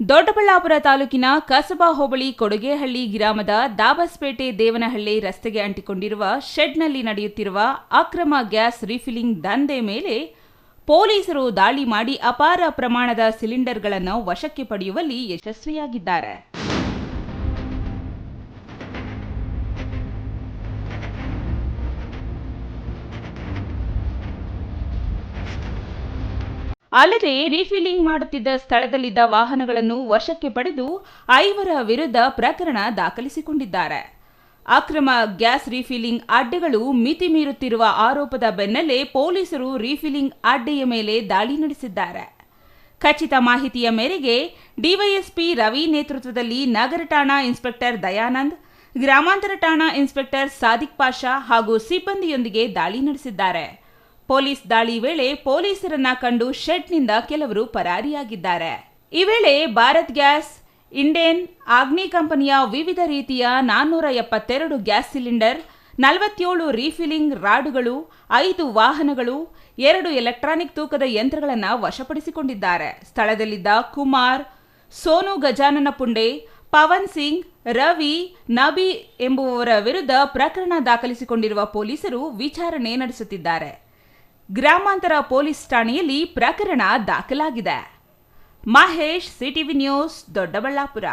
ದೊಡ್ಡಬಳ್ಳಾಪುರ ತಾಲೂಕಿನ ಕಸಬಾ ಹೋಬಳಿ ಕೊಡಗೇಹಳ್ಳಿ ಗ್ರಾಮದ ದಾಬಸ್ಪೇಟೆ ದೇವನಹಳ್ಳಿ ರಸ್ತೆಗೆ ಅಂಟಿಕೊಂಡಿರುವ ಶೆಡ್ನಲ್ಲಿ ನಡೆಯುತ್ತಿರುವ ಅಕ್ರಮ ಗ್ಯಾಸ್ ರೀಫಿಲಿಂಗ್ ದಂಧೆ ಮೇಲೆ ಪೊಲೀಸರು ದಾಳಿ ಮಾಡಿ ಅಪಾರ ಪ್ರಮಾಣದ ಸಿಲಿಂಡರ್ಗಳನ್ನು ವಶಕ್ಕೆ ಪಡೆಯುವಲ್ಲಿ ಯಶಸ್ವಿಯಾಗಿದ್ದಾರೆ. ಅಲ್ಲದೆ ರೀಫಿಲಿಂಗ್ ಮಾಡುತ್ತಿದ್ದ ಸ್ಥಳದಲ್ಲಿದ್ದ ವಾಹನಗಳನ್ನು ವಶಕ್ಕೆ ಪಡೆದು 5 ವಿರುದ್ಧ ಪ್ರಕರಣ ದಾಖಲಿಸಿಕೊಂಡಿದ್ದಾರೆ. ಅಕ್ರಮ ಗ್ಯಾಸ್ ರೀಫಿಲಿಂಗ್ ಅಡ್ಡೆಗಳು ಮಿತಿ ಮೀರುತ್ತಿರುವ ಆರೋಪದ ಬೆನ್ನಲ್ಲೇ ಪೊಲೀಸರು ರೀಫಿಲಿಂಗ್ ಅಡ್ಡೆಯ ಮೇಲೆ ದಾಳಿ ನಡೆಸಿದ್ದಾರೆ. ಖಚಿತ ಮಾಹಿತಿಯ ಮೇರೆಗೆ ಡಿವೈಎಸ್ಪಿ ರವಿ ನೇತೃತ್ವದಲ್ಲಿ ನಗರ ಠಾಣಾ ಇನ್ಸ್ಪೆಕ್ಟರ್ ದಯಾನಂದ್, ಗ್ರಾಮಾಂತರ ಠಾಣಾ ಇನ್ಸ್ಪೆಕ್ಟರ್ ಸಾದಿಕ್ ಪಾಷಾ ಹಾಗೂ ಸಿಬ್ಬಂದಿಯೊಂದಿಗೆ ದಾಳಿ ನಡೆಸಿದ್ದಾರೆ. ಪೊಲೀಸ್ ದಾಳಿ ವೇಳೆ ಪೊಲೀಸರನ್ನ ಕಂಡು ಶೆಡ್ನಿಂದ ಕೆಲವರು ಪರಾರಿಯಾಗಿದ್ದಾರೆ. ಈ ವೇಳೆ ಭಾರತ್ ಗ್ಯಾಸ್, ಇಂಡೇನ್, ಆಗ್ನಿ ಕಂಪನಿಯ ವಿವಿಧ ರೀತಿಯ 472 ಗ್ಯಾಸ್ ಸಿಲಿಂಡರ್, 47 ರೀಫಿಲಿಂಗ್ ರಾಡುಗಳು, 5 ವಾಹನಗಳು, 2 ಎಲೆಕ್ಟ್ರಾನಿಕ್ ತೂಕದ ಯಂತ್ರಗಳನ್ನು ವಶಪಡಿಸಿಕೊಂಡಿದ್ದಾರೆ. ಸ್ಥಳದಲ್ಲಿದ್ದ ಕುಮಾರ್, ಸೋನು ಗಜಾನನ ಪುಂಡೆ, ಪವನ್ ಸಿಂಗ್, ರವಿ, ನಬಿ ಎಂಬುವವರ ವಿರುದ್ಧ ಪ್ರಕರಣ ದಾಖಲಿಸಿಕೊಂಡಿರುವ ಪೊಲೀಸರು ವಿಚಾರಣೆ ನಡೆಸುತ್ತಿದ್ದಾರೆ. ಗ್ರಾಮಾಂತರ ಪೊಲೀಸ್ ಠಾಣೆಯಲ್ಲಿ ಪ್ರಕರಣ ದಾಖಲಾಗಿದೆ. Mahesh, CTV news, Doddaballapura.